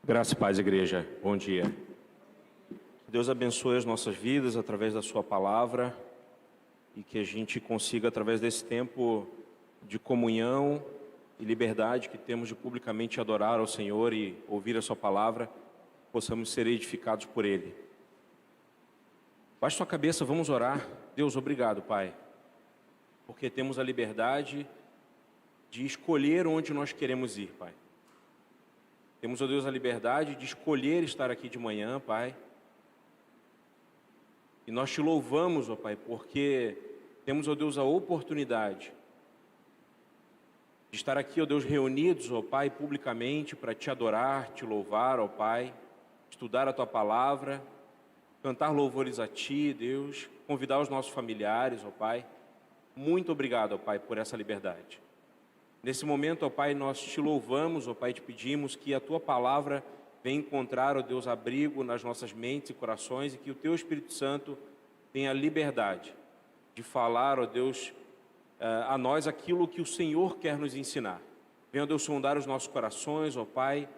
Graça e paz, igreja. Bom dia. Deus abençoe as nossas vidas através da sua palavra e que a gente consiga, através desse tempo de comunhão e liberdade que temos de publicamente adorar ao Senhor e ouvir a sua palavra, possamos ser edificados por Ele. Baixe sua cabeça, vamos orar. Deus, obrigado, Pai, porque temos a liberdade de escolher onde nós queremos ir, Pai. Temos, ó Deus, a liberdade de escolher estar aqui de manhã, Pai. E nós te louvamos, ó Pai, porque temos, ó Deus, a oportunidade de estar aqui, ó Deus, reunidos, ó Pai, publicamente para te adorar, te louvar, ó Pai, estudar a Tua palavra, cantar louvores a Ti, Deus, convidar os nossos familiares, ó Pai. Muito obrigado, ó Pai, por essa liberdade. Nesse momento, ó Pai, nós te louvamos, ó Pai, te pedimos que a Tua palavra venha encontrar, ó Deus, abrigo nas nossas mentes e corações e que o Teu Espírito Santo tenha liberdade de falar, ó Deus, a nós aquilo que o Senhor quer nos ensinar. Venha, ó Deus, sondar os nossos corações, ó Pai,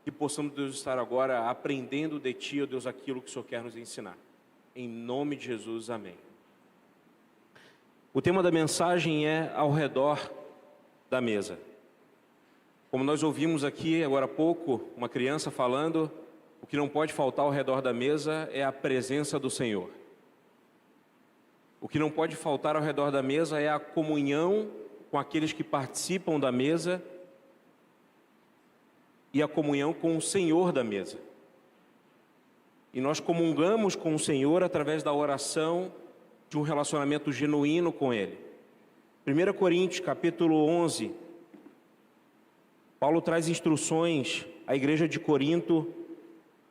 que possamos, Deus, estar agora aprendendo de Ti, ó Deus, aquilo que o Senhor quer nos ensinar. Em nome de Jesus, amém. O tema da mensagem é ao redor da mesa. Como nós ouvimos aqui agora há pouco, uma criança falando, o que não pode faltar ao redor da mesa é a presença do Senhor. O que não pode faltar ao redor da mesa é a comunhão com aqueles que participam da mesa e a comunhão com o Senhor da mesa. E nós comungamos com o Senhor através da oração de um relacionamento genuíno com Ele. 1 Coríntios, capítulo 11, Paulo traz instruções à igreja de Corinto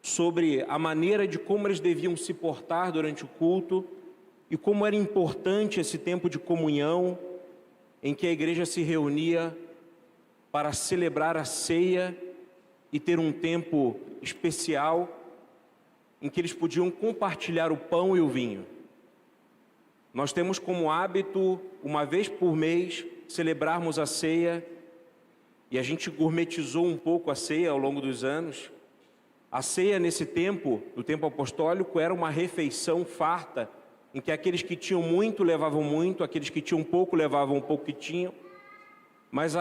sobre a maneira de como eles deviam se portar durante o culto e como era importante esse tempo de comunhão em que a igreja se reunia para celebrar a ceia e ter um tempo especial em que eles podiam compartilhar o pão e o vinho. Nós temos como hábito, uma vez por mês, celebrarmos a ceia, e a gente gourmetizou um pouco a ceia ao longo dos anos. A ceia nesse tempo, no tempo apostólico, era uma refeição farta, em que aqueles que tinham muito levavam muito, aqueles que tinham pouco levavam o pouco que tinham. Mas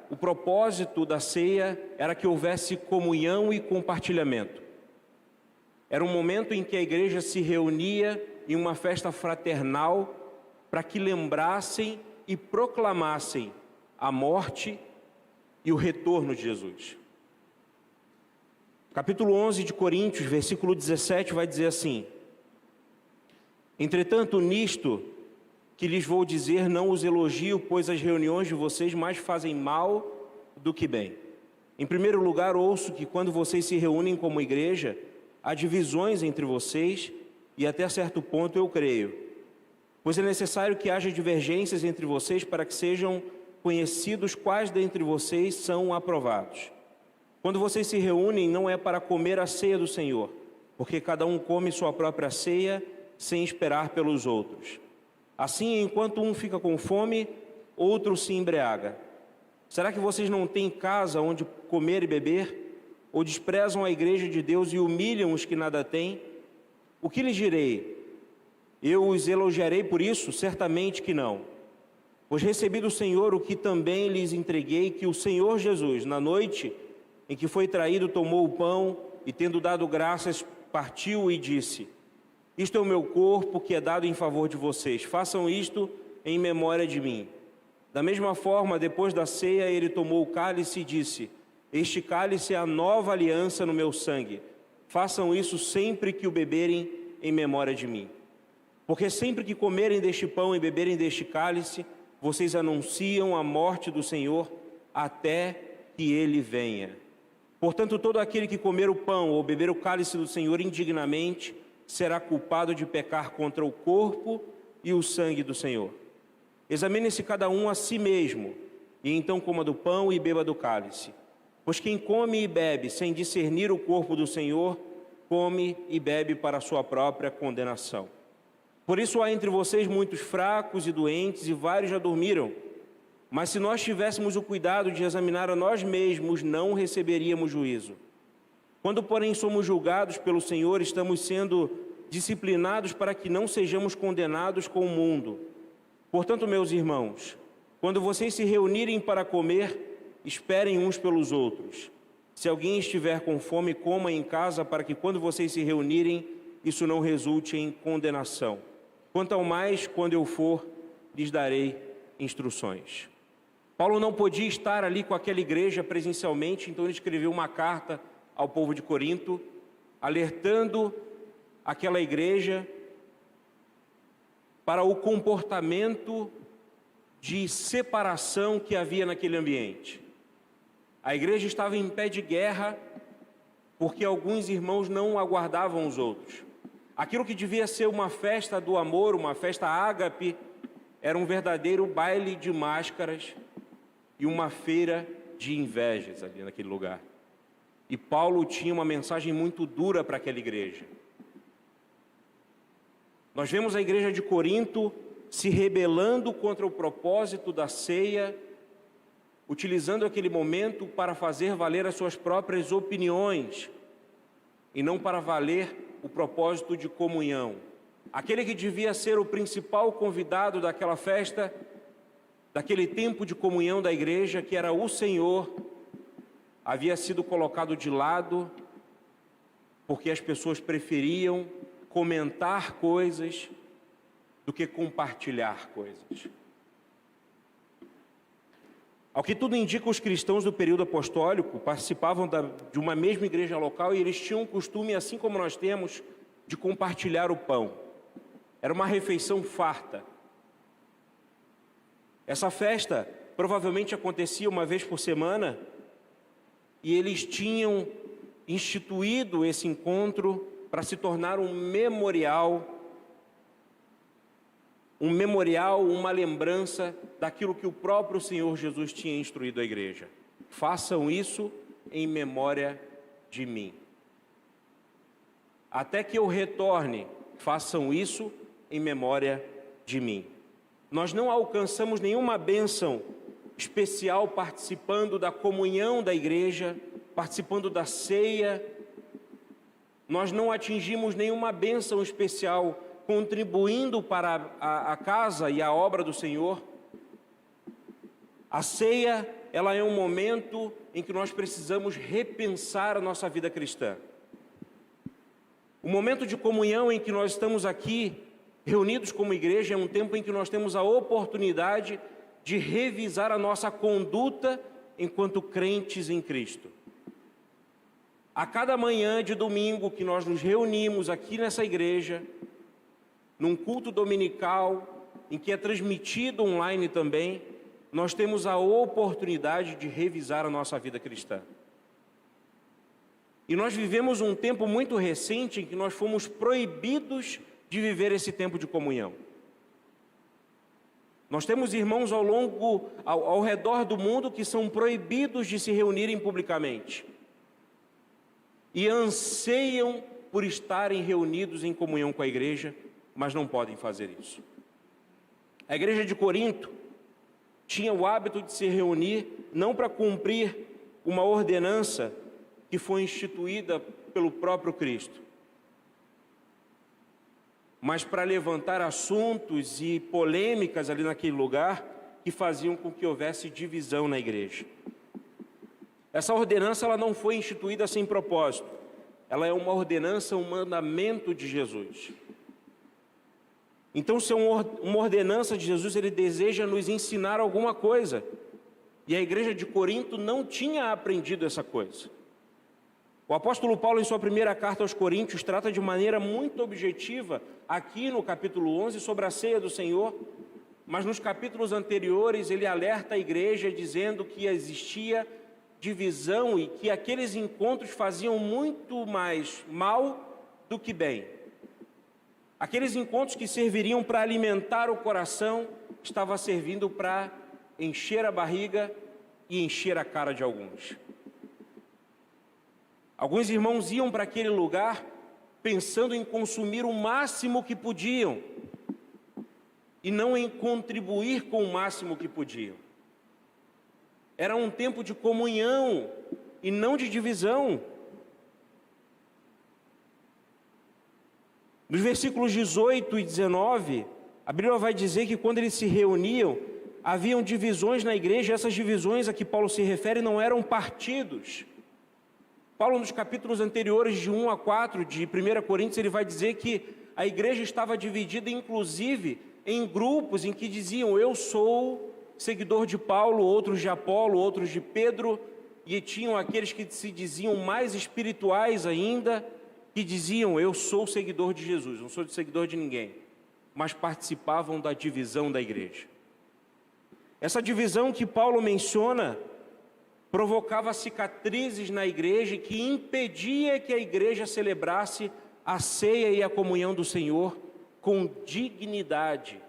o propósito da ceia era que houvesse comunhão e compartilhamento. Era um momento em que a igreja se reunia em uma festa fraternal para que lembrassem e proclamassem a morte e o retorno de Jesus. Capítulo 11 de Coríntios, versículo 17, vai dizer assim: entretanto, nisto que lhes vou dizer, não os elogio, pois as reuniões de vocês mais fazem mal do que bem. Em primeiro lugar, ouço que quando vocês se reúnem como igreja, há divisões entre vocês, e até certo ponto eu creio, pois é necessário que haja divergências entre vocês para que sejam conhecidos quais dentre vocês são aprovados. Quando vocês se reúnem, não é para comer a ceia do Senhor, porque cada um come sua própria ceia sem esperar pelos outros. Assim, enquanto um fica com fome, outro se embriaga. Será que vocês não têm casa onde comer e beber? Ou desprezam a igreja de Deus e humilham os que nada têm? O que lhes direi? Eu os elogiarei por isso? Certamente que não. Pois recebi do Senhor o que também lhes entreguei, que o Senhor Jesus, na noite em que foi traído, tomou o pão e, tendo dado graças, partiu e disse: isto é o meu corpo que é dado em favor de vocês. Façam isto em memória de mim. Da mesma forma, depois da ceia, ele tomou o cálice e disse: este cálice é a nova aliança no meu sangue. Façam isso sempre que o beberem em memória de mim. Porque sempre que comerem deste pão e beberem deste cálice, vocês anunciam a morte do Senhor até que Ele venha. Portanto, todo aquele que comer o pão ou beber o cálice do Senhor indignamente será culpado de pecar contra o corpo e o sangue do Senhor. Examine-se cada um a si mesmo, e então coma do pão e beba do cálice. Pois quem come e bebe sem discernir o corpo do Senhor, come e bebe para a sua própria condenação. Por isso há entre vocês muitos fracos e doentes, e vários já dormiram. Mas se nós tivéssemos o cuidado de examinar a nós mesmos, não receberíamos juízo. Quando, porém, somos julgados pelo Senhor, estamos sendo disciplinados para que não sejamos condenados com o mundo. Portanto, meus irmãos, quando vocês se reunirem para comer, esperem uns pelos outros. Se alguém estiver com fome, coma em casa, para que quando vocês se reunirem, isso não resulte em condenação. Quanto ao mais, quando eu for, lhes darei instruções. Paulo não podia estar ali com aquela igreja presencialmente, então ele escreveu uma carta ao povo de Corinto, alertando aquela igreja para o comportamento de separação que havia naquele ambiente. A igreja estava em pé de guerra porque alguns irmãos não aguardavam os outros. Aquilo que devia ser uma festa do amor, uma festa ágape, era um verdadeiro baile de máscaras e uma feira de invejas ali naquele lugar. E Paulo tinha uma mensagem muito dura para aquela igreja. Nós vemos a igreja de Corinto se rebelando contra o propósito da ceia, utilizando aquele momento para fazer valer as suas próprias opiniões e não para valer o propósito de comunhão. Aquele que devia ser o principal convidado daquela festa, daquele tempo de comunhão da igreja, que era o Senhor, havia sido colocado de lado porque as pessoas preferiam comentar coisas do que compartilhar coisas. Ao que tudo indica, os cristãos do período apostólico participavam de uma mesma igreja local e eles tinham o costume, assim como nós temos, de compartilhar o pão. Era uma refeição farta. Essa festa provavelmente acontecia uma vez por semana e eles tinham instituído esse encontro para se tornar um memorial, uma lembrança daquilo que o próprio Senhor Jesus tinha instruído a igreja. Façam isso em memória de mim. Até que eu retorne, façam isso em memória de mim. Nós não alcançamos nenhuma bênção especial participando da comunhão da igreja, participando da ceia. Nós não atingimos nenhuma bênção especial contribuindo para a casa e a obra do Senhor. A ceia, ela é um momento em que nós precisamos repensar a nossa vida cristã. O momento de comunhão em que nós estamos aqui, reunidos como igreja, é um tempo em que nós temos a oportunidade de revisar a nossa conduta enquanto crentes em Cristo. A cada manhã de domingo que nós nos reunimos aqui nessa igreja, num culto dominical, em que é transmitido online também, nós temos a oportunidade de revisar a nossa vida cristã. E nós vivemos um tempo muito recente em que nós fomos proibidos de viver esse tempo de comunhão. Nós temos irmãos ao redor do mundo que são proibidos de se reunirem publicamente e anseiam por estarem reunidos em comunhão com a igreja, mas não podem fazer isso. A igreja de Corinto tinha o hábito de se reunir não para cumprir uma ordenança que foi instituída pelo próprio Cristo, mas para levantar assuntos e polêmicas ali naquele lugar que faziam com que houvesse divisão na igreja. Essa ordenança ela não foi instituída sem propósito. Ela é uma ordenança, um mandamento de Jesus. Então, se é uma ordenança de Jesus, ele deseja nos ensinar alguma coisa. E a igreja de Corinto não tinha aprendido essa coisa. O apóstolo Paulo, em sua primeira carta aos Coríntios, trata de maneira muito objetiva, aqui no capítulo 11, sobre a ceia do Senhor, mas nos capítulos anteriores ele alerta a igreja dizendo que existia divisão e que aqueles encontros faziam muito mais mal do que bem. Aqueles encontros que serviriam para alimentar o coração, estava servindo para encher a barriga e encher a cara de alguns. Alguns irmãos iam para aquele lugar pensando em consumir o máximo que podiam e não em contribuir com o máximo que podiam. Era um tempo de comunhão e não de divisão. Nos versículos 18 e 19, a Bíblia vai dizer que quando eles se reuniam, haviam divisões na igreja. Essas divisões a que Paulo se refere não eram partidos. Paulo, nos capítulos anteriores, de 1 a 4, de 1 Coríntios, ele vai dizer que a igreja estava dividida, inclusive, em grupos em que diziam: eu sou seguidor de Paulo, outros de Apolo, outros de Pedro, e tinham aqueles que se diziam mais espirituais ainda, que diziam: eu sou seguidor de Jesus, não sou seguidor de ninguém, mas participavam da divisão da igreja. Essa divisão que Paulo menciona provocava cicatrizes na igreja, que impedia que a igreja celebrasse a ceia e a comunhão do Senhor com dignidade.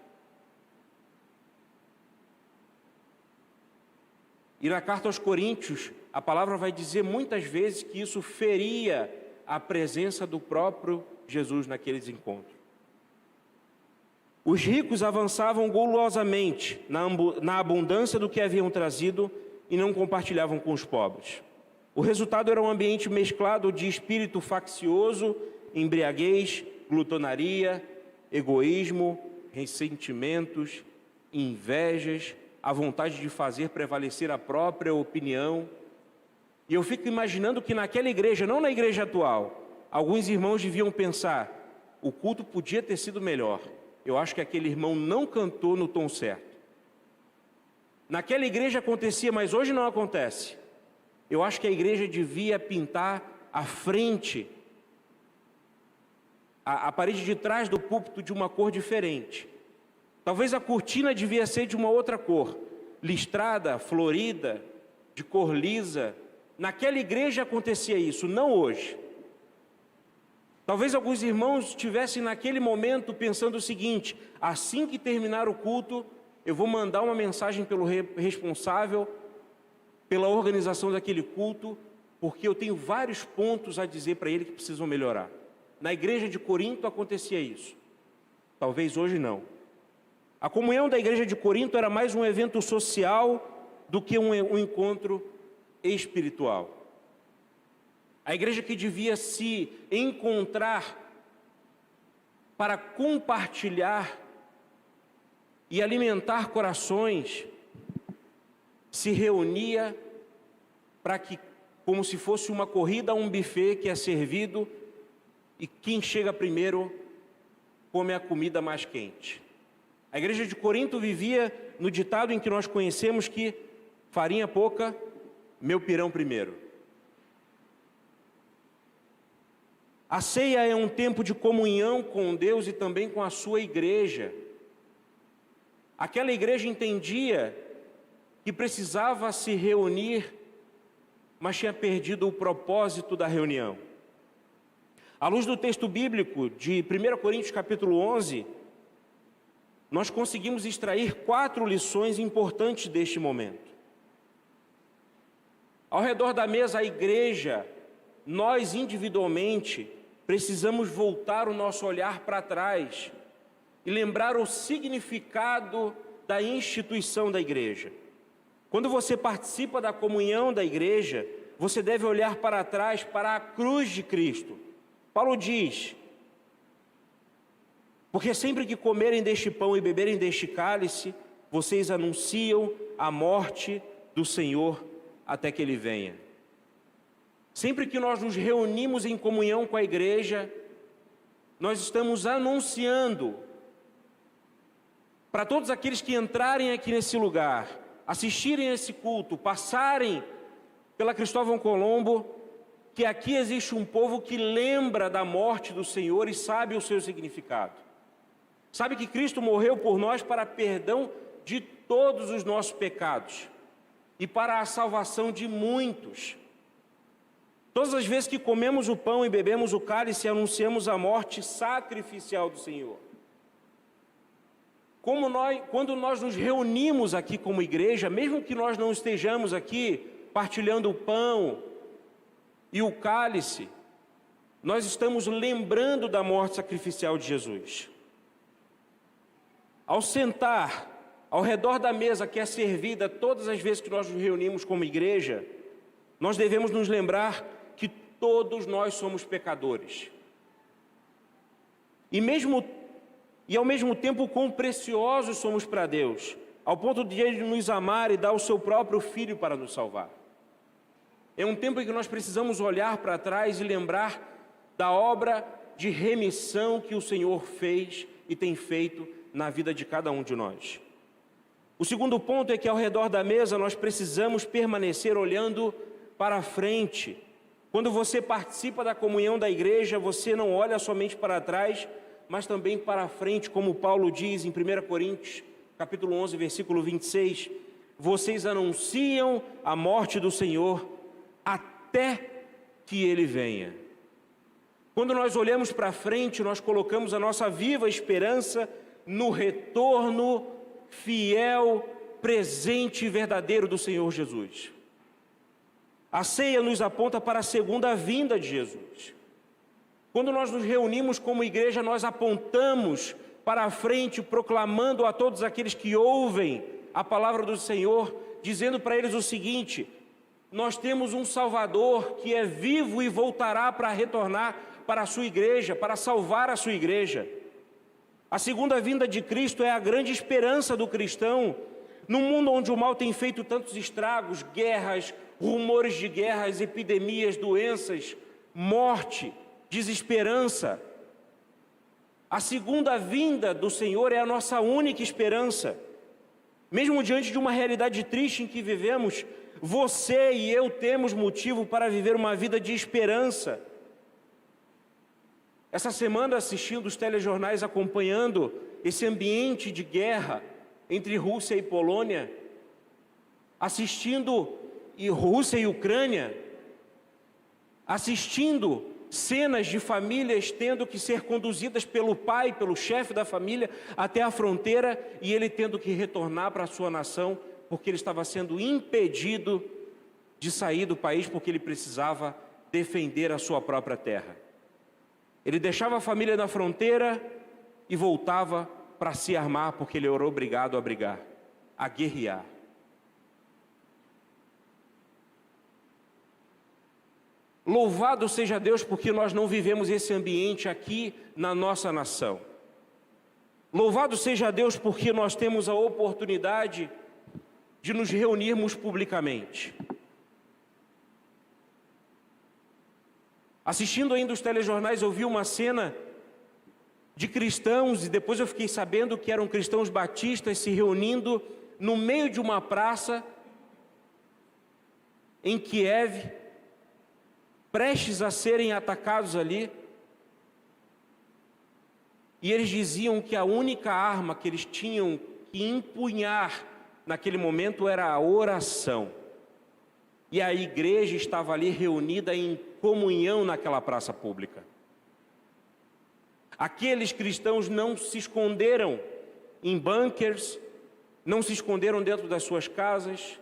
E na carta aos Coríntios, a palavra vai dizer muitas vezes que isso feria a presença do próprio Jesus naqueles encontros. Os ricos avançavam golosamente na abundância do que haviam trazido e não compartilhavam com os pobres. O resultado era um ambiente mesclado de espírito faccioso, embriaguez, glutonaria, egoísmo, ressentimentos, invejas, a vontade de fazer prevalecer a própria opinião. E eu fico imaginando que naquela igreja, não na igreja atual, alguns irmãos deviam pensar: o culto podia ter sido melhor. Eu acho que aquele irmão não cantou no tom certo. Naquela igreja acontecia, mas hoje não acontece. Eu acho que a igreja devia pintar a frente, a parede de trás do púlpito de uma cor diferente. Talvez a cortina devia ser de uma outra cor, listrada, florida, de cor lisa. Naquela igreja acontecia isso, não hoje. Talvez alguns irmãos estivessem naquele momento pensando o seguinte: assim que terminar o culto, eu vou mandar uma mensagem pelo responsável pela organização daquele culto, porque eu tenho vários pontos a dizer para ele que precisam melhorar. Na igreja de Corinto acontecia isso. Talvez hoje não. A comunhão da igreja de Corinto era mais um evento social do que um encontro espiritual. A igreja que devia se encontrar para compartilhar e alimentar corações, se reunia para que, como se fosse uma corrida a um buffet que é servido, e quem chega primeiro come a comida mais quente. A igreja de Corinto vivia no ditado em que nós conhecemos que farinha pouca, meu pirão primeiro. A ceia é um tempo de comunhão com Deus e também com a sua igreja. Aquela igreja entendia que precisava se reunir, mas tinha perdido o propósito da reunião. À luz do texto bíblico de 1 Coríntios capítulo 11, nós conseguimos extrair 4 lições importantes deste momento. Ao redor da mesa, a igreja, nós individualmente, precisamos voltar o nosso olhar para trás e lembrar o significado da instituição da igreja. Quando você participa da comunhão da igreja, você deve olhar para trás, para a cruz de Cristo. Paulo diz: porque sempre que comerem deste pão e beberem deste cálice, vocês anunciam a morte do Senhor até que Ele venha. Sempre que nós nos reunimos em comunhão com a igreja, nós estamos anunciando para todos aqueles que entrarem aqui nesse lugar, assistirem a esse culto, passarem pela Cristóvão Colombo, que aqui existe um povo que lembra da morte do Senhor e sabe o seu significado. Sabe que Cristo morreu por nós para perdão de todos os nossos pecados e para a salvação de muitos. Todas as vezes que comemos o pão e bebemos o cálice, anunciamos a morte sacrificial do Senhor. Quando nós nos reunimos aqui como igreja, mesmo que nós não estejamos aqui partilhando o pão e o cálice, nós estamos lembrando da morte sacrificial de Jesus. Ao sentar ao redor da mesa que é servida todas as vezes que nós nos reunimos como igreja, nós devemos nos lembrar que todos nós somos pecadores. E ao mesmo tempo quão preciosos somos para Deus, ao ponto de Ele nos amar e dar o seu próprio Filho para nos salvar. É um tempo em que nós precisamos olhar para trás e lembrar da obra de remissão que o Senhor fez e tem feito na vida de cada um de nós. O segundo ponto é que ao redor da mesa nós precisamos permanecer olhando para frente. Quando você participa da comunhão da igreja, você não olha somente para trás, mas também para frente, como Paulo diz em 1 Coríntios, capítulo 11, versículo 26, vocês anunciam a morte do Senhor até que Ele venha. Quando nós olhamos para frente, nós colocamos a nossa viva esperança no retorno fiel, presente e verdadeiro do Senhor Jesus. A ceia nos aponta para a segunda vinda de Jesus. Quando nós nos reunimos como igreja, nós apontamos para a frente, proclamando a todos aqueles que ouvem a palavra do Senhor, dizendo para eles o seguinte: nós temos um Salvador que é vivo e voltará para retornar para a sua igreja, para salvar a sua igreja. A segunda vinda de Cristo é a grande esperança do cristão, num mundo onde o mal tem feito tantos estragos, guerras, rumores de guerras, epidemias, doenças, morte, desesperança. A segunda vinda do Senhor é a nossa única esperança. Mesmo diante de uma realidade triste em que vivemos, você e eu temos motivo para viver uma vida de esperança. Essa semana, assistindo os telejornais, acompanhando esse ambiente de guerra entre Rússia e Polônia, assistindo Rússia e Ucrânia, assistindo cenas de famílias tendo que ser conduzidas pelo pai, pelo chefe da família, até a fronteira, e ele tendo que retornar para a sua nação, porque ele estava sendo impedido de sair do país, porque ele precisava defender a sua própria terra. Ele deixava a família na fronteira e voltava para se armar, porque ele era obrigado a brigar, a guerrear. Louvado seja Deus porque nós não vivemos esse ambiente aqui na nossa nação. Louvado seja Deus porque nós temos a oportunidade de nos reunirmos publicamente. Assistindo ainda os telejornais, eu vi uma cena de cristãos, e depois eu fiquei sabendo que eram cristãos batistas se reunindo no meio de uma praça em Kiev, prestes a serem atacados ali, e eles diziam que a única arma que eles tinham que empunhar naquele momento era a oração. E a igreja estava ali reunida em comunhão naquela praça pública. Aqueles cristãos não se esconderam em bunkers, não se esconderam dentro das suas casas.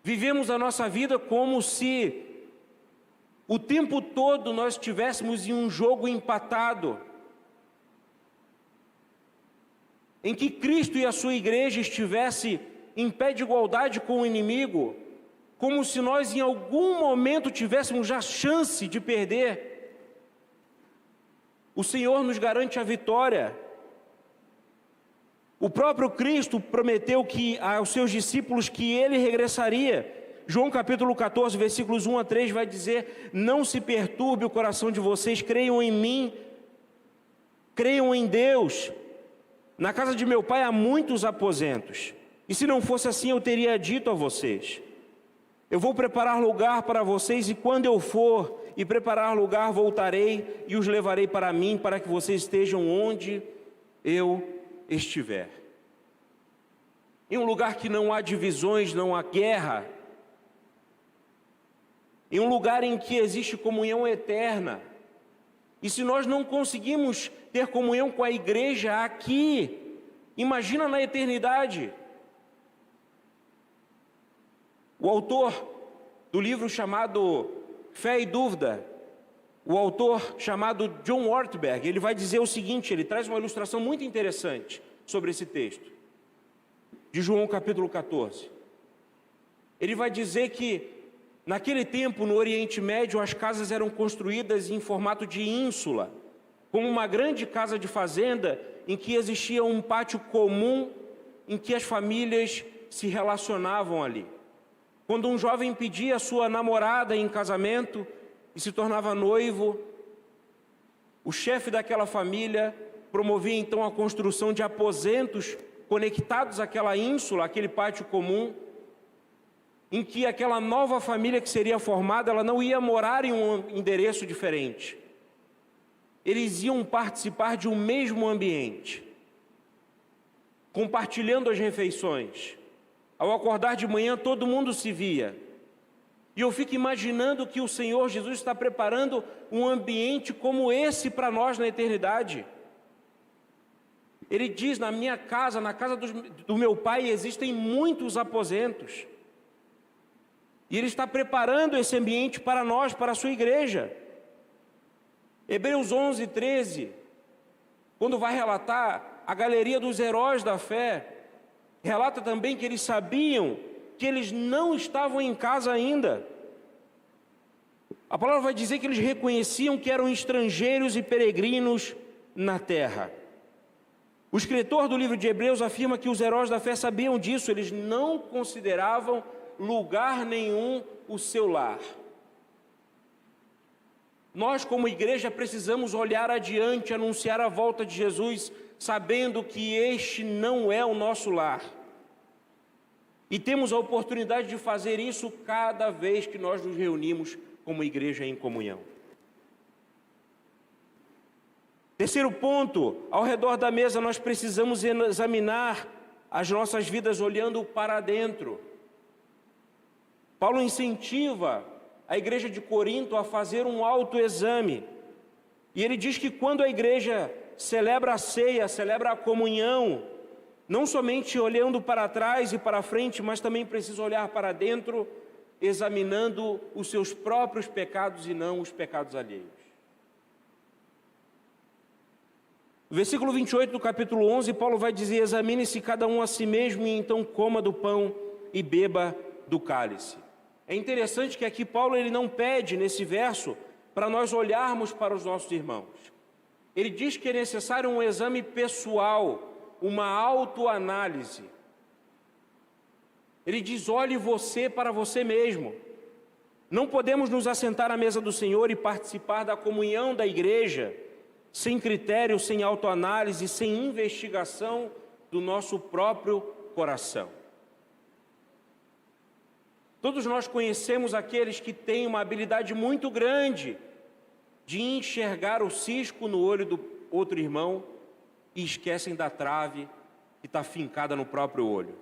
Vivemos a nossa vida como se o tempo todo nós estivéssemos em um jogo empatado, em que Cristo e a sua igreja estivessem em pé de igualdade com o inimigo, como se nós em algum momento tivéssemos já chance de perder. O Senhor nos garante a vitória. O próprio Cristo prometeu aos seus discípulos que Ele regressaria. João capítulo 14, versículos 1 a 3 vai dizer: não se perturbe o coração de vocês, creiam em mim, creiam em Deus. Na casa de meu pai há muitos aposentos, e se não fosse assim eu teria dito a vocês. Eu vou preparar lugar para vocês, e quando eu for e preparar lugar, voltarei e os levarei para mim, para que vocês estejam onde eu estiver. Em um lugar que não há divisões, não há guerra, em um lugar em que existe comunhão eterna. E se nós não conseguimos ter comunhão com a igreja aqui, imagina na eternidade. O autor do livro chamado Fé e Dúvida, o autor chamado John Ortberg, ele vai dizer o seguinte, ele traz uma ilustração muito interessante sobre esse texto, de João capítulo 14. Ele vai dizer que, naquele tempo, no Oriente Médio, as casas eram construídas em formato de ínsula, como uma grande casa de fazenda, em que existia um pátio comum, em que as famílias se relacionavam ali. Quando um jovem pedia sua namorada em casamento e se tornava noivo, o chefe daquela família promovia então a construção de aposentos conectados àquela ínsula, àquele pátio comum, em que aquela nova família que seria formada, ela não ia morar em um endereço diferente. Eles iam participar de um mesmo ambiente, compartilhando as refeições. Ao acordar de manhã, todo mundo se via. E eu fico imaginando que o Senhor Jesus está preparando um ambiente como esse para nós na eternidade. Ele diz, na minha casa, na casa do meu Pai, existem muitos aposentos. E Ele está preparando esse ambiente para nós, para a sua igreja. Hebreus 11, 13, quando vai relatar a galeria dos heróis da fé, relata também que eles sabiam que eles não estavam em casa ainda. A palavra vai dizer que eles reconheciam que eram estrangeiros e peregrinos na terra. O escritor do livro de Hebreus afirma que os heróis da fé sabiam disso, eles não consideravam lugar nenhum o seu lar. Nós, como igreja, precisamos olhar adiante, anunciar a volta de Jesus, sabendo que este não é o nosso lar. E temos a oportunidade de fazer isso cada vez que nós nos reunimos como igreja em comunhão. Terceiro ponto, ao redor da mesa nós precisamos examinar as nossas vidas olhando para dentro. Paulo incentiva a igreja de Corinto a fazer um autoexame. E ele diz que quando a igreja celebra a ceia, celebra a comunhão, não somente olhando para trás e para frente, mas também precisa olhar para dentro, examinando os seus próprios pecados e não os pecados alheios. No versículo 28 do capítulo 11, Paulo vai dizer, examine-se cada um a si mesmo e então coma do pão e beba do cálice. É interessante que aqui Paulo ele não pede nesse verso para nós olharmos para os nossos irmãos. Ele diz que é necessário um exame pessoal, uma autoanálise. Ele diz, olhe você para você mesmo. Não podemos nos assentar à mesa do Senhor e participar da comunhão da igreja sem critério, sem autoanálise, sem investigação do nosso próprio coração. Todos nós conhecemos aqueles que têm uma habilidade muito grande de enxergar o cisco no olho do outro irmão e esquecem da trave que está fincada no próprio olho.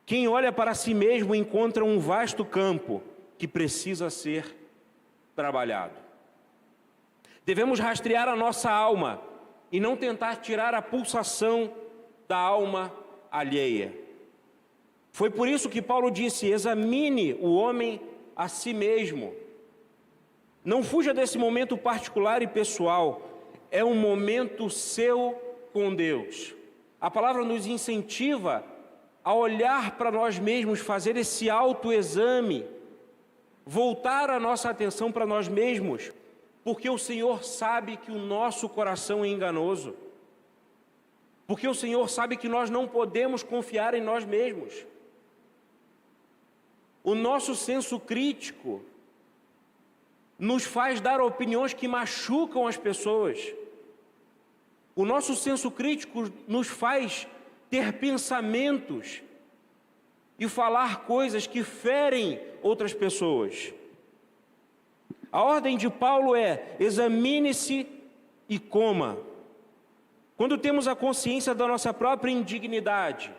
Quem olha para si mesmo encontra um vasto campo que precisa ser trabalhado. Devemos rastrear a nossa alma e não tentar tirar a pulsação da alma alheia. Foi por isso que Paulo disse, examine o homem a si mesmo. Não fuja desse momento particular e pessoal, é um momento seu com Deus. A palavra nos incentiva a olhar para nós mesmos, fazer esse autoexame, voltar a nossa atenção para nós mesmos, porque o Senhor sabe que o nosso coração é enganoso, porque o Senhor sabe que nós não podemos confiar em nós mesmos. O nosso senso crítico nos faz dar opiniões que machucam as pessoas. O nosso senso crítico nos faz ter pensamentos e falar coisas que ferem outras pessoas. A ordem de Paulo é, examine-se e coma. Quando temos a consciência da nossa própria indignidade,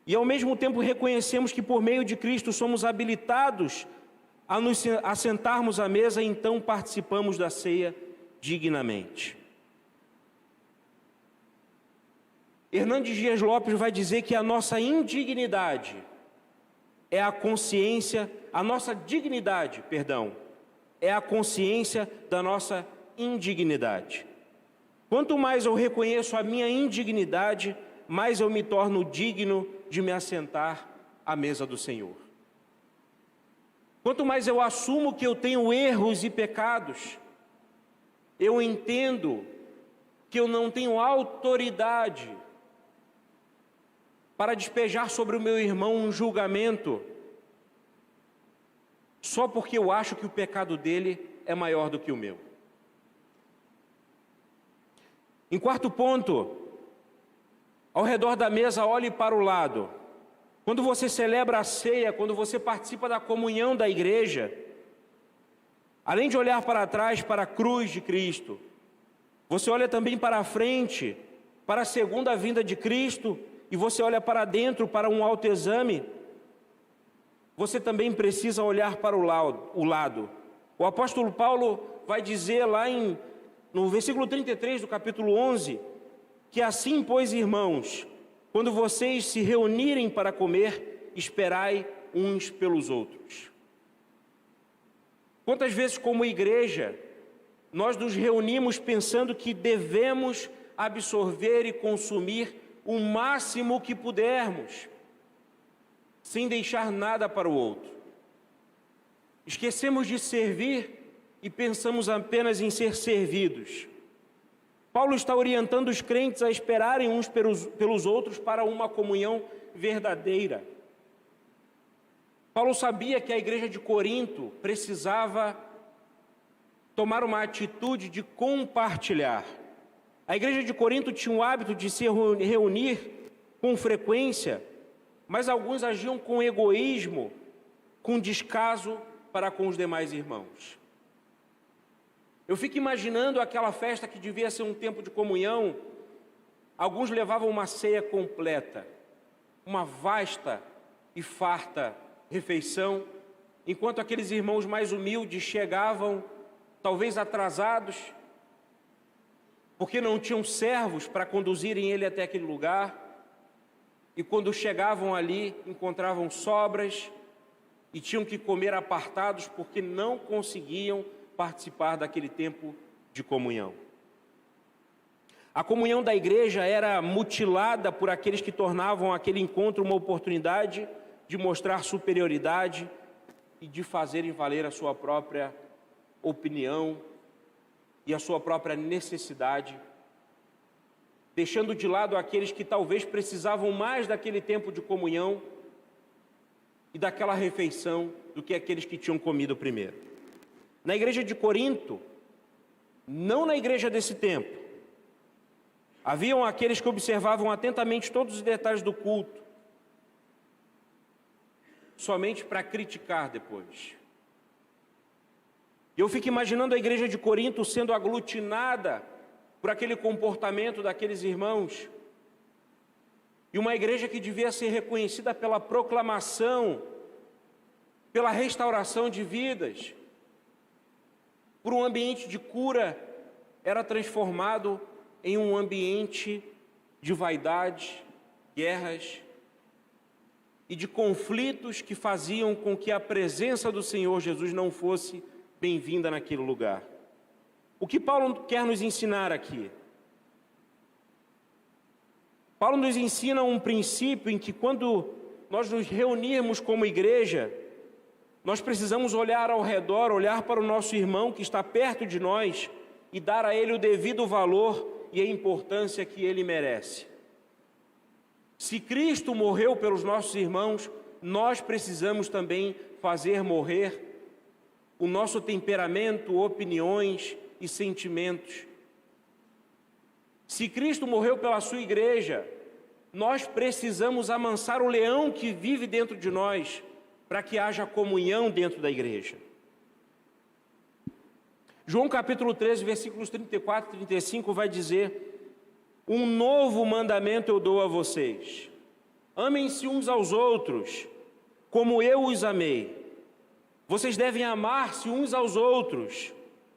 E ao mesmo tempo reconhecemos que por meio de Cristo somos habilitados a nos assentarmos à mesa e então participamos da ceia dignamente. Hernandes Dias Lopes vai dizer que a nossa indignidade é a consciência, a nossa dignidade, é a consciência da nossa indignidade. Quanto mais eu reconheço a minha indignidade, mais eu me torno digno de me assentar à mesa do Senhor. Quanto mais eu assumo que eu tenho erros e pecados, eu entendo que eu não tenho autoridade para despejar sobre o meu irmão um julgamento, só porque eu acho que o pecado dele é maior do que o meu. Em quarto ponto, ao redor da mesa, olhe para o lado. Quando você celebra a ceia, quando você participa da comunhão da igreja, além de olhar para trás, para a cruz de Cristo, você olha também para a frente, para a segunda vinda de Cristo, e você olha para dentro, para um autoexame. Você também precisa olhar para o lado. O apóstolo Paulo vai dizer lá no versículo 33 do capítulo 11, que assim, pois, irmãos, quando vocês se reunirem para comer, esperai uns pelos outros. Quantas vezes, como igreja, nós nos reunimos pensando que devemos absorver e consumir o máximo que pudermos, sem deixar nada para o outro. Esquecemos de servir e pensamos apenas em ser servidos. Paulo está orientando os crentes a esperarem uns pelos outros para uma comunhão verdadeira. Paulo sabia que a igreja de Corinto precisava tomar uma atitude de compartilhar. A igreja de Corinto tinha o hábito de se reunir com frequência, mas alguns agiam com egoísmo, com descaso para com os demais irmãos. Eu fico imaginando aquela festa que devia ser um tempo de comunhão. Alguns levavam uma ceia completa, uma vasta e farta refeição, enquanto aqueles irmãos mais humildes chegavam, talvez atrasados, porque não tinham servos para conduzirem ele até aquele lugar, e quando chegavam ali, encontravam sobras, e tinham que comer apartados, porque não conseguiam participar daquele tempo de comunhão. A comunhão da igreja era mutilada por aqueles que tornavam aquele encontro uma oportunidade de mostrar superioridade e de fazerem valer a sua própria opinião e a sua própria necessidade, deixando de lado aqueles que talvez precisavam mais daquele tempo de comunhão e daquela refeição do que aqueles que tinham comido primeiro. Na igreja de Corinto, não na igreja desse tempo, haviam aqueles que observavam atentamente todos os detalhes do culto, somente para criticar depois. Eu fico imaginando a igreja de Corinto sendo aglutinada por aquele comportamento daqueles irmãos, e uma igreja que devia ser reconhecida pela proclamação, pela restauração de vidas, por um ambiente de cura, era transformado em um ambiente de vaidade, guerras e de conflitos que faziam com que a presença do Senhor Jesus não fosse bem-vinda naquele lugar. O que Paulo quer nos ensinar aqui? Paulo nos ensina um princípio em que quando nós nos reunirmos como igreja, nós precisamos olhar ao redor, olhar para o nosso irmão que está perto de nós e dar a ele o devido valor e a importância que ele merece. Se Cristo morreu pelos nossos irmãos, nós precisamos também fazer morrer o nosso temperamento, opiniões e sentimentos. Se Cristo morreu pela sua igreja, nós precisamos amansar o leão que vive dentro de nós, para que haja comunhão dentro da igreja. João capítulo 13, versículos 34 e 35 vai dizer: um novo mandamento eu dou a vocês, Amem-se uns aos outros, como eu os amei. Vocês devem amar-se uns aos outros.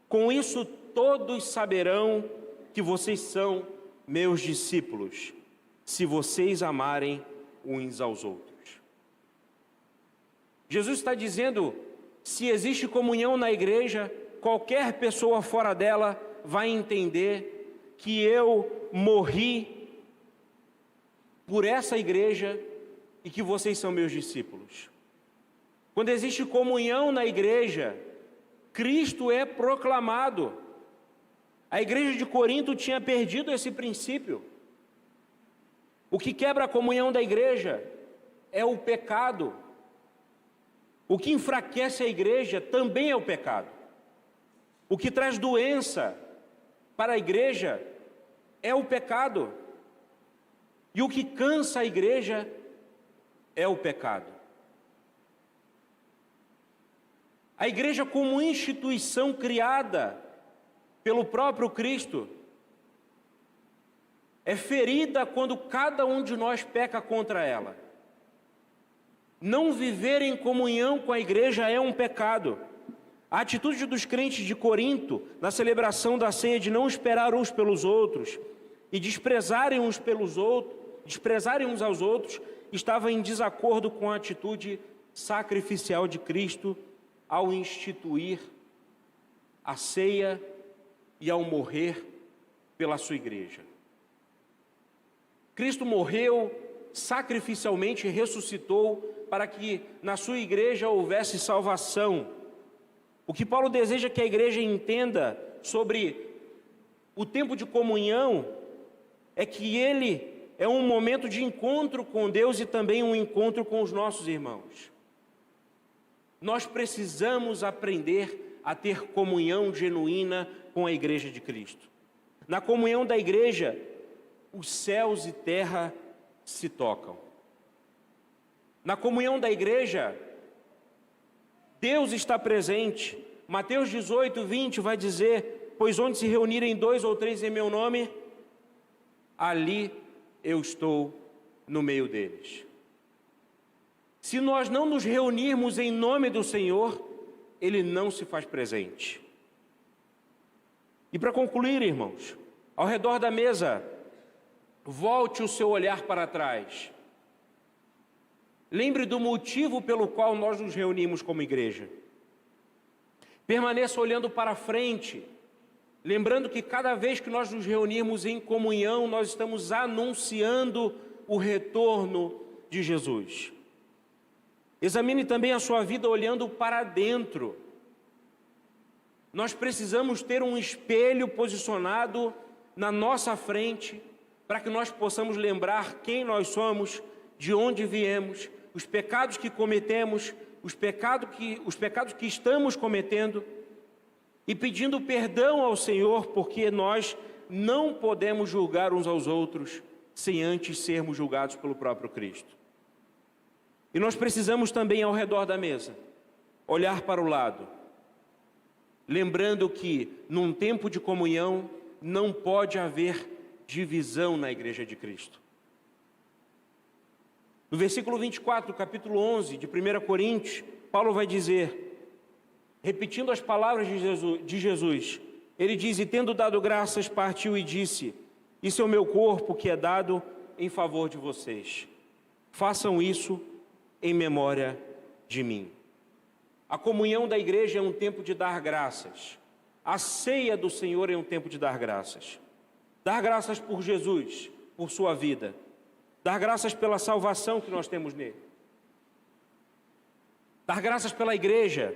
Com isso todos saberão que vocês são meus discípulos, se vocês amarem uns aos outros. Jesus está dizendo, se existe comunhão na igreja, qualquer pessoa fora dela vai entender que eu morri por essa igreja e que vocês são meus discípulos. Quando existe comunhão na igreja, Cristo é proclamado. A igreja de Corinto tinha perdido esse princípio. O que quebra a comunhão da igreja é o pecado. O que enfraquece a igreja também é o pecado. O que traz doença para a igreja é o pecado. E o que cansa a igreja é o pecado. A igreja, como instituição criada pelo próprio Cristo, é ferida quando cada um de nós peca contra ela. Não viver em comunhão com a igreja é um pecado. A atitude dos crentes de Corinto, na celebração da ceia, de não esperar uns pelos outros e desprezarem uns aos outros, estava em desacordo com a atitude sacrificial de Cristo ao instituir a ceia e ao morrer pela sua igreja. Cristo morreu sacrificialmente e ressuscitou para que na sua igreja houvesse salvação. O que Paulo deseja que a igreja entenda sobre o tempo de comunhão é que ele é um momento de encontro com Deus e também um encontro com os nossos irmãos. Nós precisamos aprender a ter comunhão genuína com a igreja de Cristo. Na comunhão da igreja, os céus e terra se tocam. Na comunhão da igreja, Deus está presente. Mateus 18, 20 vai dizer, pois onde se reunirem 2 ou 3 em meu nome, ali eu estou no meio deles. Se nós não nos reunirmos em nome do Senhor, Ele não se faz presente. E para concluir, irmãos, ao redor da mesa, volte o seu olhar para trás. Lembre do motivo pelo qual nós nos reunimos como igreja. Permaneça olhando para frente, lembrando que cada vez que nós nos reunirmos em comunhão, nós estamos anunciando o retorno de Jesus. Examine também a sua vida olhando para dentro. Nós precisamos ter um espelho posicionado na nossa frente, para que nós possamos lembrar quem nós somos, de onde viemos, os pecados que cometemos, os pecados que estamos cometendo, e pedindo perdão ao Senhor, porque nós não podemos julgar uns aos outros sem antes sermos julgados pelo próprio Cristo. E nós precisamos também, ao redor da mesa, olhar para o lado, lembrando que num tempo de comunhão não pode haver divisão na igreja de Cristo. No versículo 24, capítulo 11 de 1 Coríntios, Paulo vai dizer, repetindo as palavras de Jesus, ele diz, e tendo dado graças, partiu e disse, isso é o meu corpo que é dado em favor de vocês. Façam isso em memória de mim. A comunhão da igreja é um tempo de dar graças. A ceia do Senhor é um tempo de dar graças. Dar graças por Jesus, por sua vida. Dar graças pela salvação que nós temos nele. Dar graças pela igreja.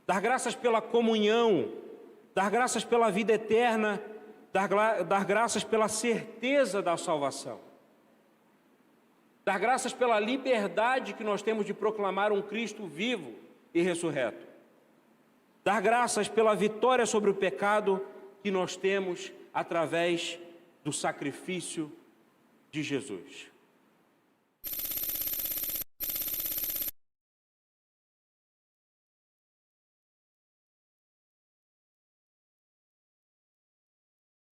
Dar graças pela comunhão. Dar graças pela vida eterna. Dar graças pela certeza da salvação. Dar graças pela liberdade que nós temos de proclamar um Cristo vivo e ressurreto. Dar graças pela vitória sobre o pecado que nós temos através do sacrifício de Jesus.